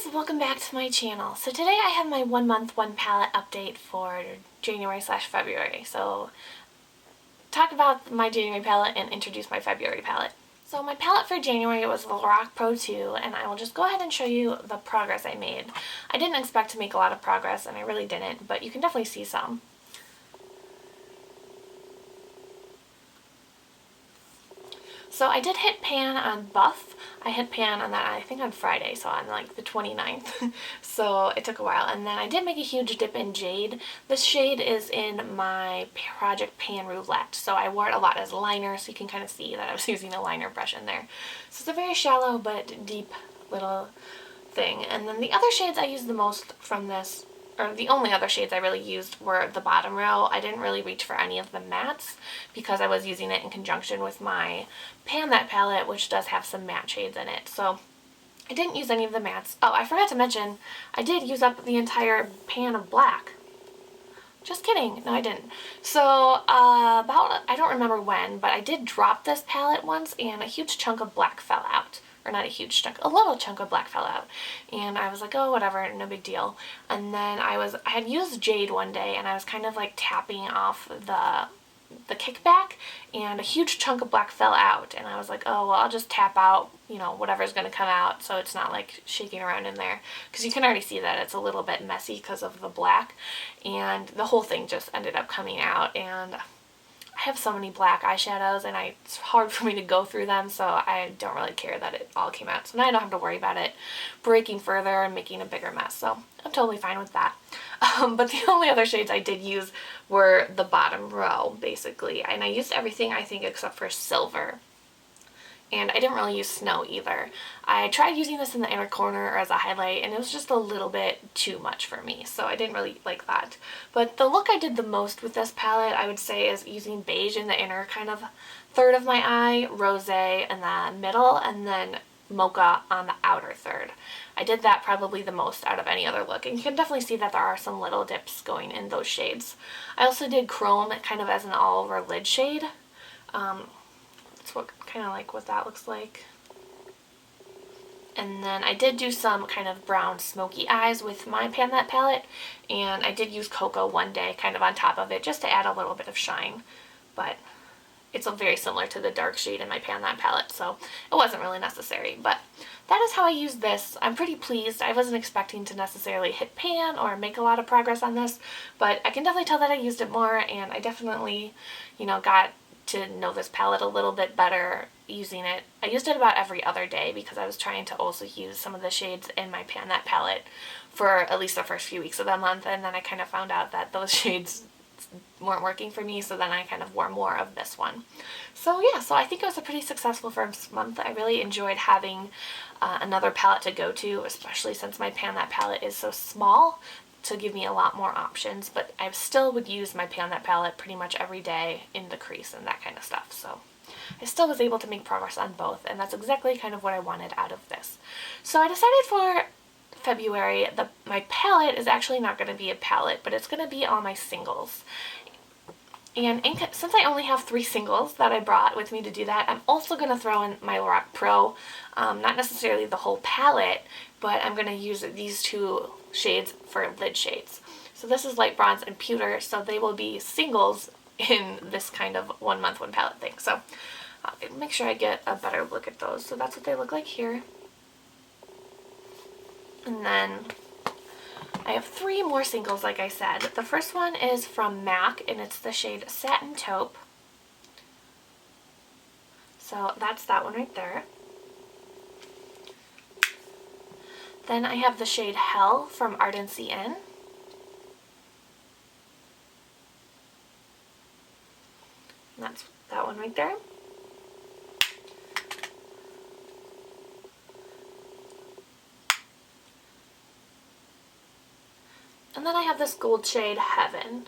guys, welcome back to my channel. So today I have my 1 month, 1 palette update for January/February. So talk about my January palette and introduce my February palette. So my palette for January was the Lorac Pro 2, and I will just go ahead and show you the progress I made. I didn't expect to make a lot of progress, and I really didn't, but you can definitely see some. So I did hit pan on Buff. I hit pan on that, I think on Friday, so on like the 29th. So it took a while. And then I did make a huge dip in Jade. This shade is in my Project Pan Roulette. So I wore it a lot as liner, so you can kind of see that I was using a liner brush in there. So it's a very shallow but deep little thing. And then the other shades I used the most from this, or the only other shades I really used, were the bottom row. I didn't really reach for any of the mattes because I was using it in conjunction with my Pan That palette, which does have some matte shades in it. So I didn't use any of the mattes. Oh, I forgot to mention, I did use up the entire pan of black. Just kidding. No, I didn't. So, I don't remember when, but I did drop this palette once and a huge chunk of black fell out. Or not a huge chunk, a little chunk of black fell out. And I was like, oh, whatever, no big deal. And then I had used Jade one day and I was kind of like tapping off the kickback, and a huge chunk of black fell out, and I was like, oh well, I'll just tap out, you know, whatever's going to come out, so it's not like shaking around in there, because you can already see that it's a little bit messy because of the black, and the whole thing just ended up coming out. And I have so many black eyeshadows and it's hard for me to go through them, so I don't really care that it all came out. So now I don't have to worry about it breaking further and making a bigger mess, so I'm totally fine with that. But the only other shades I did use were the bottom row, basically. And I used everything, I think, except for Silver. And I didn't really use Snow either. I tried using this in the inner corner or as a highlight, and it was just a little bit too much for me, so I didn't really like that. But the look I did the most with this palette, I would say, is using beige in the inner kind of third of my eye, rosé in the middle, and then mocha on the outer third. I did that probably the most out of any other look, and you can definitely see that there are some little dips going in those shades. I also did chrome kind of as an all-over lid shade. That's what kind of like what that looks like. And then I did do some kind of brown smoky eyes with my Pan That palette, and I did use Cocoa one day kind of on top of it just to add a little bit of shine, but it's very similar to the dark shade in my Pan That palette, so it wasn't really necessary. But that is how I used this. I'm pretty pleased. I wasn't expecting to necessarily hit pan or make a lot of progress on this, but I can definitely tell that I used it more, and I definitely, you know, got to know this palette a little bit better using it. I used it about every other day because I was trying to also use some of the shades in my Pan That palette for at least the first few weeks of the month, and then I kind of found out that those shades weren't working for me, so then I kind of wore more of this one. So yeah, so I think it was a pretty successful first month. I really enjoyed having another palette to go to, especially since my Pan That palette is so small, to give me a lot more options, but I still would use my Pan That palette pretty much every day in the crease and that kind of stuff. So I still was able to make progress on both, and that's exactly kind of what I wanted out of this. So I decided for February, my palette is actually not going to be a palette, but it's going to be all my singles. And since I only have 3 singles that I brought with me to do that, I'm also going to throw in my Lorac Pro. Not necessarily the whole palette, but I'm going to use these 2 shades for lid shades. So this is Light Bronze and Pewter, so they will be singles in this kind of 1 month, 1 palette thing. So I'll make sure I get a better look at those. So that's what they look like here. And then I have 3 more singles, like I said. The first one is from MAC, and it's the shade Satin Taupe. So that's that one right there. Then I have the shade Hell from Ardency In. And that's that one right there. And then I have this gold shade Heaven.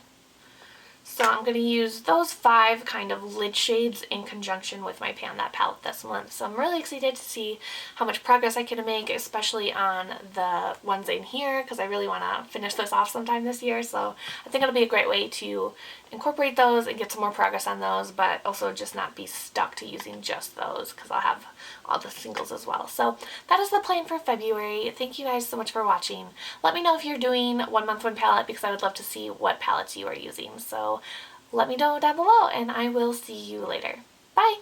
So I'm going to use those 5 kind of lid shades in conjunction with my Pan That palette this month. So I'm really excited to see how much progress I can make, especially on the ones in here, because I really want to finish this off sometime this year. So I think it'll be a great way to incorporate those and get some more progress on those, but also just not be stuck to using just those, because I'll have all the singles as well. So that is the plan for February. Thank you guys so much for watching. Let me know if you're doing 1 month 1 palette, because I would love to see what palettes you are using. So let me know down below, and I will see you later. Bye!